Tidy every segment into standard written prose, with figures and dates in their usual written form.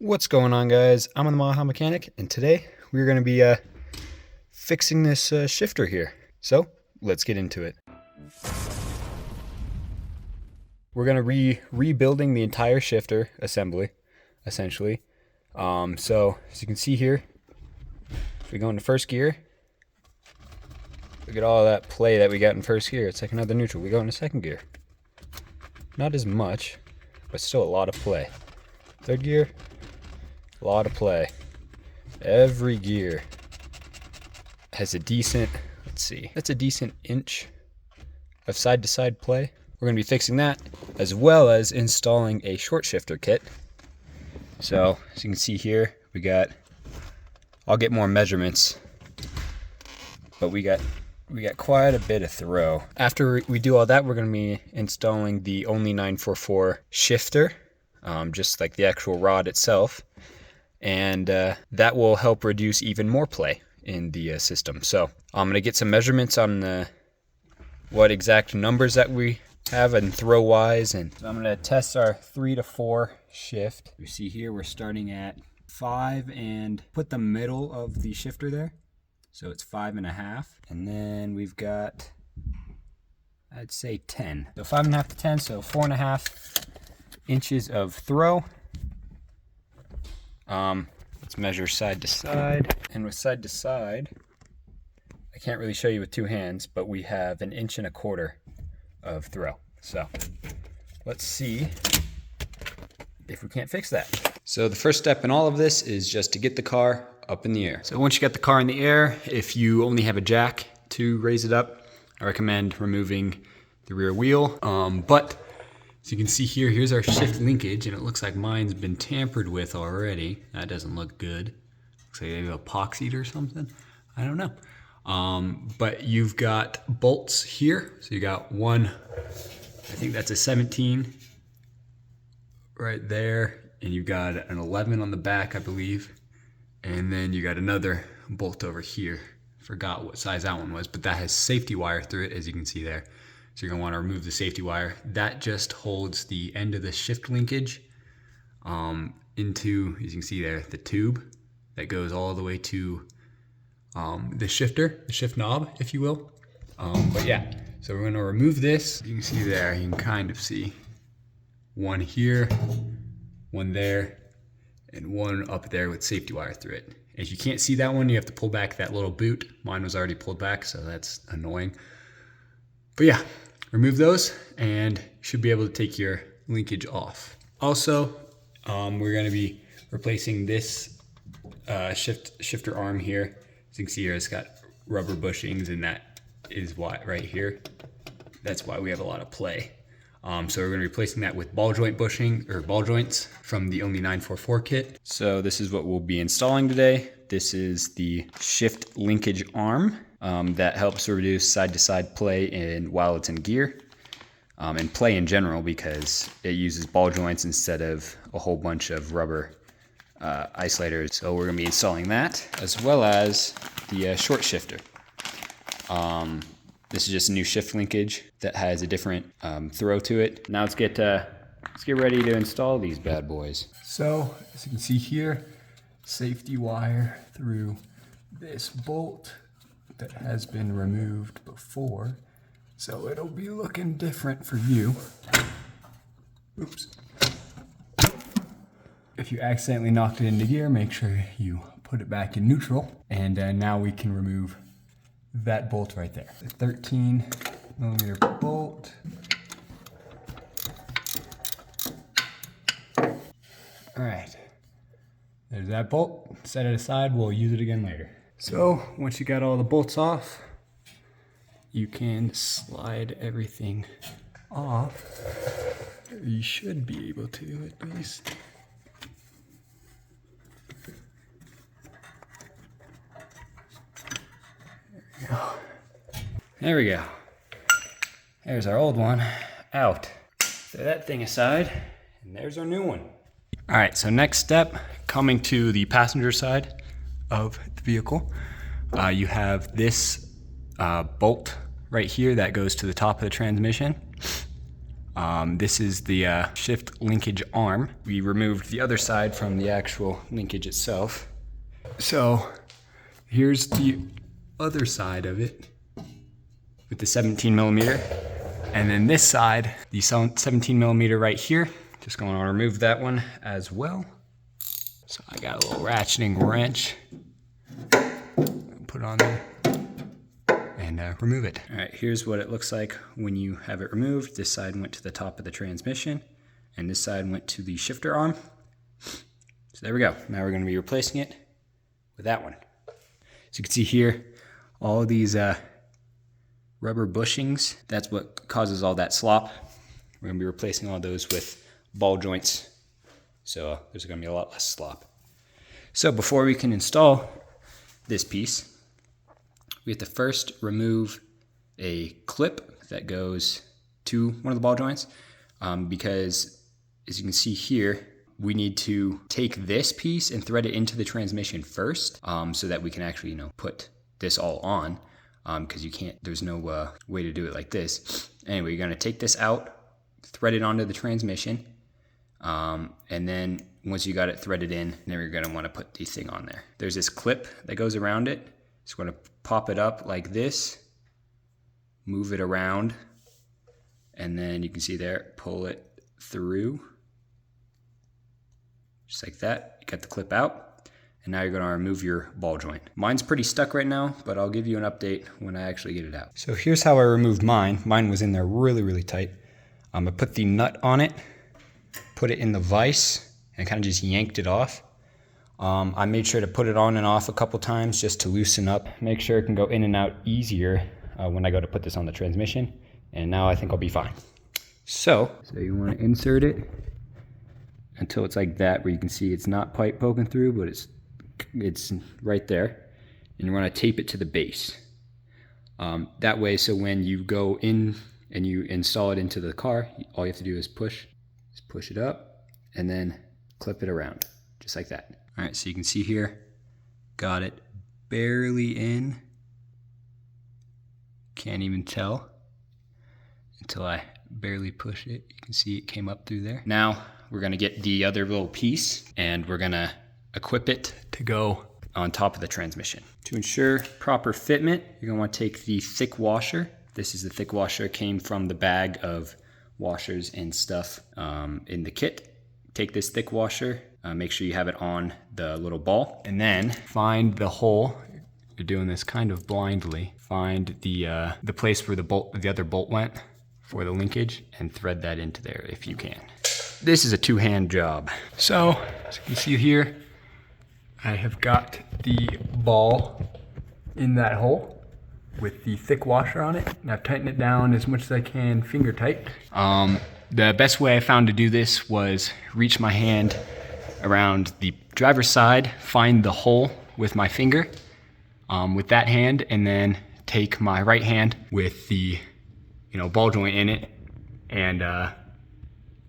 What's going on, guys? I'm the Maha Mechanic, and today we're going to be fixing this shifter here. So let's get into it. We're going to be rebuilding the entire shifter assembly, essentially. So as you can see here, if we go into first gear, look at all that play that we got in first gear. It's like another neutral. We go into second gear. Not as much, but still a lot of play. Third gear, a lot of play. Every gear has a decent, that's a decent inch of side-to-side play. We're going to be fixing that, as well as installing a short shifter kit. So, as you can see here, I'll get more measurements, but we got quite a bit of throw. After we do all that, we're going to be installing the Only 944 shifter, just like the actual rod itself. And that will help reduce even more play in the system. So I'm going to get some measurements on what exact numbers that we have and throw wise. And so I'm going to test our 3 to 4 shift. You see here we're starting at 5 and put the middle of the shifter there. So it's 5.5. And then we've got, I'd say 10. So 5.5 to 10, so 4.5 inches of throw. Let's measure side to side. And with side to side, I can't really show you with two hands, but we have 1.25 inches of throw. So let's see if we can't fix that. So the first step in all of this is just to get the car up in the air. So once you get the car in the air, if you only have a jack to raise it up, I recommend removing the rear wheel. But as you can see here, here's our shift linkage, and it looks like mine's been tampered with already. That doesn't look good. Looks like maybe epoxied or something. I don't know. But you've got bolts here. So you got one, I think that's a 17 right there. And you've got an 11 on the back, I believe. And then you got another bolt over here. Forgot what size that one was, but that has safety wire through it, as you can see there. So you're going to want to remove the safety wire. That just holds the end of the shift linkage into, as you can see there, the tube that goes all the way to the shifter, the shift knob, if you will. But yeah, so we're going to remove this. You can see there, you can kind of see one here, one there, and one up there with safety wire through it. If you can't see that one, you have to pull back that little boot. Mine was already pulled back, so that's annoying. But yeah, remove those and you should be able to take your linkage off. Also, we're going to be replacing this shifter arm here. As you can see here, it's got rubber bushings, and that is why right here. That's why we have a lot of play. So we're going to be replacing that with ball joint bushing or ball joints from the Only 944 kit. So this is what we'll be installing today. This is the shift linkage arm. That helps reduce side-to-side play while it's in gear, and play in general, because it uses ball joints instead of a whole bunch of rubber isolators. So we're going to be installing that, as well as the short shifter. This is just a new shift linkage that has a different throw to it. Now let's get ready to install these bad boys. So as you can see here, safety wire through this bolt that has been removed before, so it'll be looking different for you. Oops. If you accidentally knocked it into gear, make sure you put it back in neutral. And now we can remove that bolt right there. The 13 millimeter bolt. All right, there's that bolt. Set it aside, we'll use it again later. So once you got all the bolts off, you can slide everything off. You should be able to, at least. There we go. There we go. There's our old one out. Set that thing aside, and there's our new one. All right, so next step, coming to the passenger side of the vehicle, you have this bolt right here that goes to the top of the transmission. This is the shift linkage arm. We removed the other side from the actual linkage itself. So here's the other side of it with the 17 millimeter. And then this side, the 17 millimeter right here. Just going to remove that one as well. So I got a little ratcheting wrench. Put it on there and remove it. All right, here's what it looks like when you have it removed. This side went to the top of the transmission and this side went to the shifter arm. So there we go. Now we're going to be replacing it with that one. So you can see here, all of these rubber bushings, that's what causes all that slop. We're going to be replacing all those with ball joints. So there's going to be a lot less slop. So before we can install this piece, we have to first remove a clip that goes to one of the ball joints because, as you can see here, we need to take this piece and thread it into the transmission first so that we can actually, put this all on because there's no way to do it like this. Anyway, you're going to take this out, thread it onto the transmission, and then once you got it threaded in, then you're going to want to put the thing on there. There's this clip that goes around it. Just going to pop it up like this, move it around, and then you can see there, pull it through, just like that. You got the clip out, and now you're going to remove your ball joint. Mine's pretty stuck right now, but I'll give you an update when I actually get it out. So here's how I removed mine. Mine was in there really, really tight. I put the nut on it, put it in the vise, and kind of just yanked it off. I made sure to put it on and off a couple times just to loosen up, make sure it can go in and out easier when I go to put this on the transmission. And now I think I'll be fine. So you want to insert it until it's like that, where you can see it's not quite poking through, but it's right there. And you want to tape it to the base. That way, so when you go in and you install it into the car, all you have to do is push it up and then clip it around, just like that. All right, so you can see here, got it barely in. Can't even tell until I barely push it. You can see it came up through there. Now we're gonna get the other little piece and we're gonna equip it to go on top of the transmission. To ensure proper fitment, you're gonna wanna take the thick washer. This is the thick washer, came from the bag of washers and stuff in the kit. Take this thick washer, make sure you have it on the little ball, and then find the hole. You're doing this kind of blindly. Find the place where the other bolt went for the linkage and thread that into there if you can. This is a two-hand job. So, as you can see here, I have got the ball in that hole with the thick washer on it, and I've tightened it down as much as I can finger tight. The best way I found to do this was reach my hand around the driver's side, find the hole with my finger with that hand, and then take my right hand with the ball joint in it and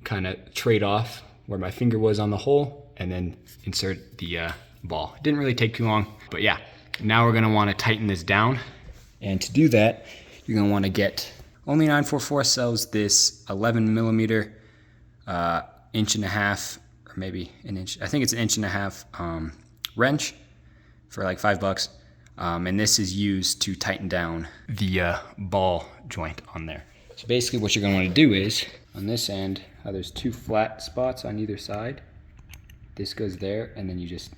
kind of trade off where my finger was on the hole and then insert the ball. It didn't really take too long, but yeah. Now we're gonna wanna tighten this down. And to do that, you're gonna wanna get, only 944 sells this 11 millimeter, 1.5 inch, or maybe an inch. I think it's 1.5 inch wrench for like $5. And this is used to tighten down the ball joint on there. So basically what you're gonna wanna do is, on this end, there's two flat spots on either side. This goes there, and then you just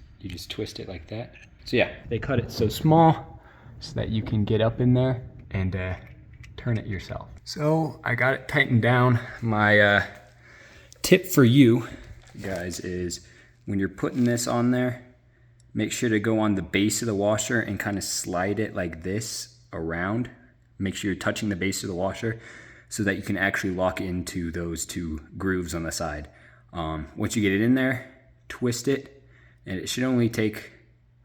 twist it like that. So yeah, they cut it so small so that you can get up in there and turn it yourself. So I got it tightened down. My tip for you guys is when you're putting this on there, make sure to go on the base of the washer and kind of slide it like this around. Make sure you're touching the base of the washer so that you can actually lock into those two grooves on the side. Once you get it in there, twist it, and it should only take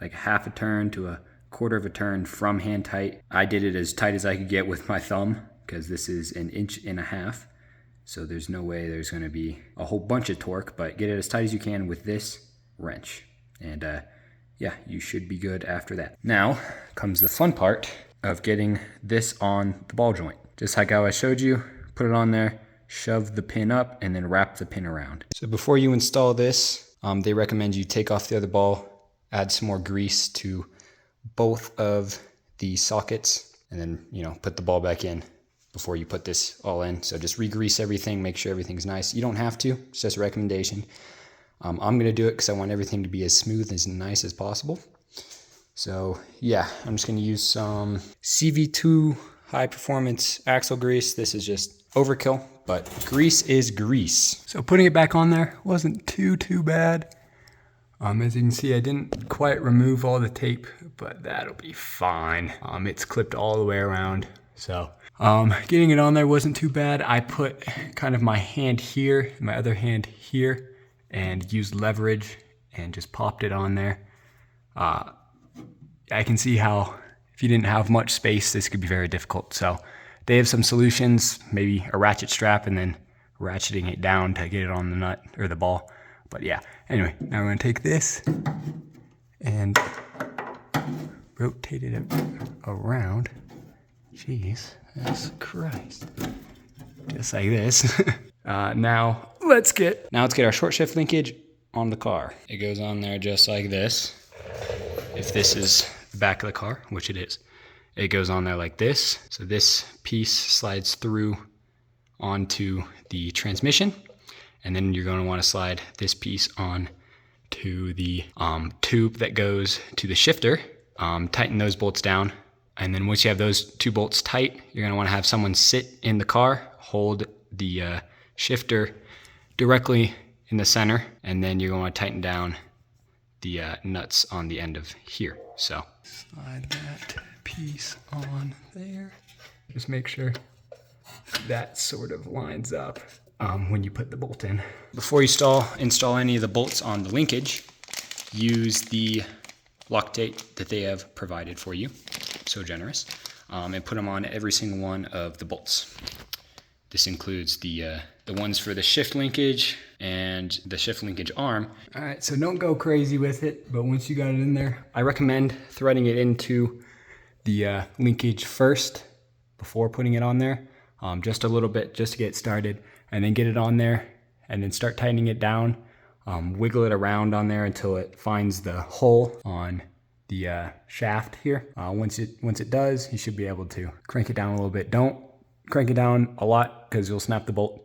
like half a turn to a quarter of a turn from hand tight. I did it as tight as I could get with my thumb because this is 1.5 inches. So there's no way there's gonna be a whole bunch of torque, but get it as tight as you can with this wrench. And yeah, you should be good after that. Now comes the fun part of getting this on the ball joint. Just like how I showed you, put it on there, shove the pin up and then wrap the pin around. So before you install this, they recommend you take off the other ball, add some more grease to both of the sockets, and then, you know, put the ball back in before you put this all in. So just re-grease everything, make sure everything's nice. You don't have to, it's just a recommendation. I'm gonna do it because I want everything to be as smooth and nice as possible. So yeah, I'm just gonna use some CV2 high performance axle grease. This is just overkill, but grease is grease. So putting it back on there wasn't too bad. As you can see, I didn't quite remove all the tape, but that'll be fine. It's clipped all the way around. So getting it on there wasn't too bad. I put kind of my hand here, my other hand here, and used leverage and just popped it on there. I can see how if you didn't have much space, this could be very difficult. So they have some solutions, maybe a ratchet strap and then ratcheting it down to get it on the nut or the ball. But yeah, anyway, now we're gonna take this and rotate it around. Jeez, that's Christ. Just like this. Now let's get our short shift linkage on the car. It goes on there just like this. If this is the back of the car, which it is, it goes on there like this. So this piece slides through onto the transmission. And then you're going to want to slide this piece on to the tube that goes to the shifter. Tighten those bolts down. And then once you have those two bolts tight, you're going to want to have someone sit in the car, hold the shifter directly in the center, and then you're going to tighten down the nuts on the end of here. So slide that piece on there. Just make sure that sort of lines up when you put the bolt in. Before you install any of the bolts on the linkage, use the Loctite that they have provided for you, so generous, and put them on every single one of the bolts. This includes the ones for the shift linkage and the shift linkage arm. All right, so don't go crazy with it, but once you got it in there, I recommend threading it into the linkage first before putting it on there, just a little bit, just to get started, and then get it on there, and then start tightening it down. Wiggle it around on there until it finds the hole on the shaft here. Once it does, you should be able to crank it down a little bit. Don't crank it down a lot because you'll snap the bolt.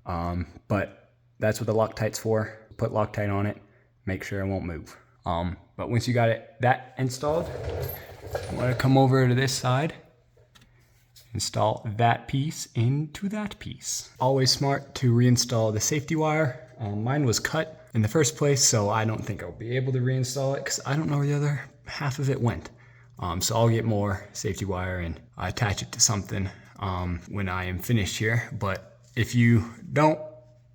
But that's what the Loctite's for. Put Loctite on it, make sure it won't move. But once you got that installed, I want to come over to this side. Install that piece into that piece. Always smart to reinstall the safety wire. Mine was cut in the first place, so I don't think I'll be able to reinstall it because I don't know where the other half of it went. So I'll get more safety wire and attach it to something when I am finished here. But if you don't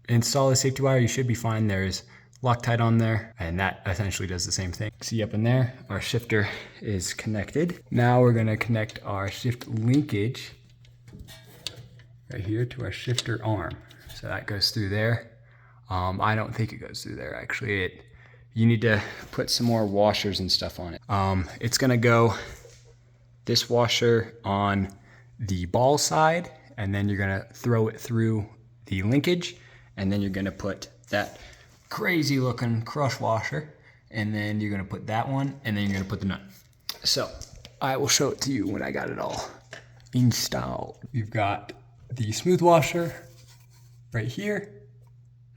install the safety wire, you should be fine. There's Loctite on there, and that essentially does the same thing. See up in there, our shifter is connected. Now we're gonna connect our shift linkage right here to our shifter arm. So that goes through there. I don't think it goes through there actually. You need to put some more washers and stuff on it. It's gonna go this washer on the ball side, and then you're gonna throw it through the linkage, and then you're gonna put that crazy looking crush washer, and then you're gonna put that one, and then you're gonna put the nut. So I will show it to you when I got it all installed. You've got the smooth washer right here,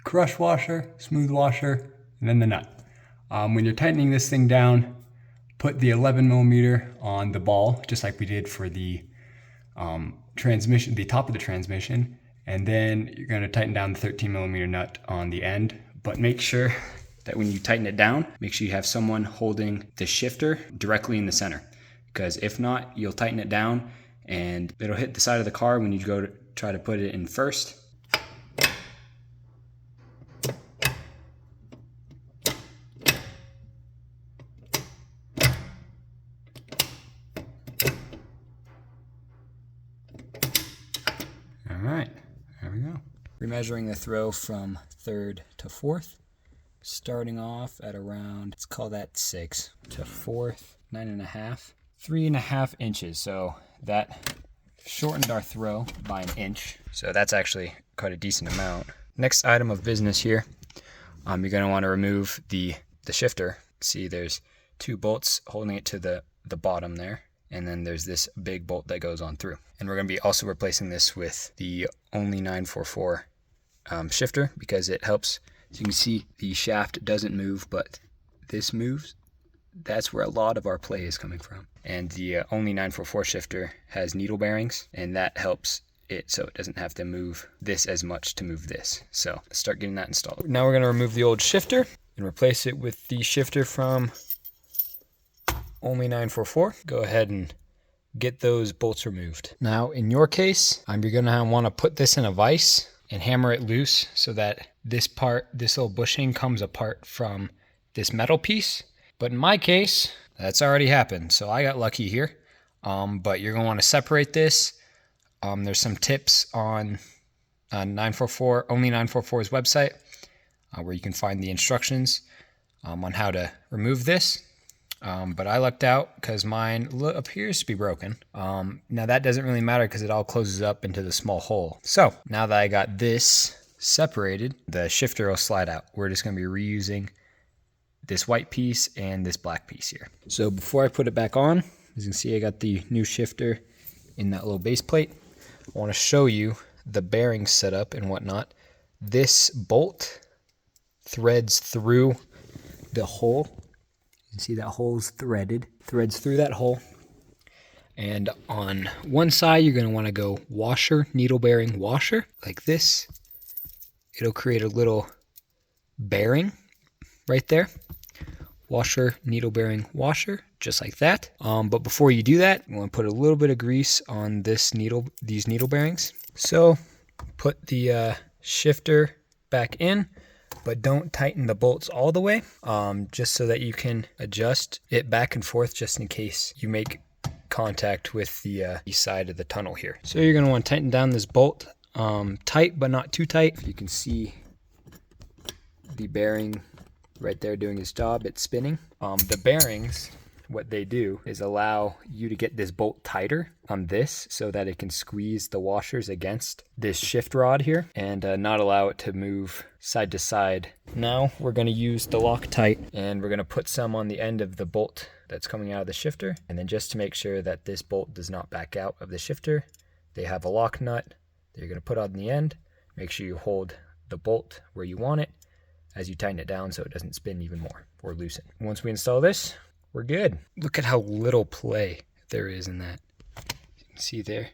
crush washer, smooth washer, and then the nut. When you're tightening this thing down, put the 11mm on the ball, just like we did for the transmission, the top of the transmission, and then you're gonna tighten down the 13mm nut on the end. But make sure that when you tighten it down, make sure you have someone holding the shifter directly in the center. Because if not, you'll tighten it down and it'll hit the side of the car when you go to try to put it in first. All right, there we go. Remeasuring the throw from third to fourth, starting off at around, let's call that 6 to fourth, 9.5, 3.5 inches. So that shortened our throw by 1 inch. So that's actually cut a decent amount. Next item of business here, you're going to want to remove the shifter. See, there's 2 bolts holding it to the bottom there, and then there's this big bolt that goes on through. And we're going to be also replacing this with the only 944 shifter, because it helps. As you can see, the shaft doesn't move, but this moves. That's where a lot of our play is coming from. And the only 944 shifter has needle bearings, and that helps it so it doesn't have to move this as much to move this. So let's start getting that installed. Now we're going to remove the old shifter and replace it with the shifter from only 944. Go ahead and get those bolts removed. Now in your case, you're going to want to put this in a vise and hammer it loose so that this little bushing comes apart from this metal piece. But in my case, that's already happened, so I got lucky here. But you're going to want to separate this. There's some tips on 944, only 944's website, where you can find the instructions on how to remove this. But I lucked out because mine appears to be broken. Now that doesn't really matter because it all closes up into the small hole. So now that I got this separated, the shifter will slide out. We're just going to be reusing this white piece and this black piece here. So before I put it back on, as you can see, I got the new shifter in that little base plate. I want to show you the bearings setup and whatnot. This bolt threads through the hole. You can see that hole's threaded. Threads through that hole. And on one side, you're going to want to go washer, needle bearing washer, like this. It'll create a little bearing right there. Washer, needle bearing washer, just like that. But before you do that, you want to put a little bit of grease on these needle bearings. So put the shifter back in, but don't tighten the bolts all the way, just so that you can adjust it back and forth just in case you make contact with the side of the tunnel here. So you're going to want to tighten down this bolt tight, but not too tight. You can see the bearing right there doing its job. It's spinning. The bearings, what they do is allow you to get this bolt tighter on this so that it can squeeze the washers against this shift rod here and not allow it to move side to side. Now we're going to use the Loctite, and we're going to put some on the end of the bolt that's coming out of the shifter. And then just to make sure that this bolt does not back out of the shifter, they have a lock nut that you're going to put on the end. Make sure you hold the bolt where you want it as you tighten it down so it doesn't spin even more or loosen. Once we install this, we're good. Look at how little play there is in that. You can see there.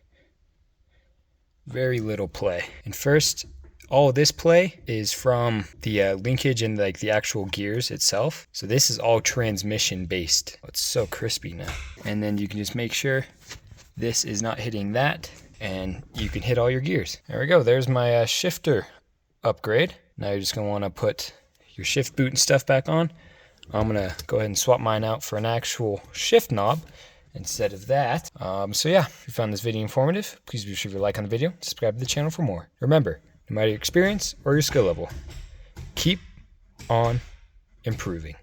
Very little play. And first, all of this play is from the linkage and like the actual gears itself. So this is all transmission based. It's so crispy now. And then you can just make sure this is not hitting that, and you can hit all your gears. There we go. There's my shifter upgrade. Now you're just going to want to put your shift boot and stuff back on. I'm going to go ahead and swap mine out for an actual shift knob instead of that. So yeah, if you found this video informative, please be sure to like on the video, subscribe to the channel for more. Remember, no matter your experience or your skill level, keep on improving.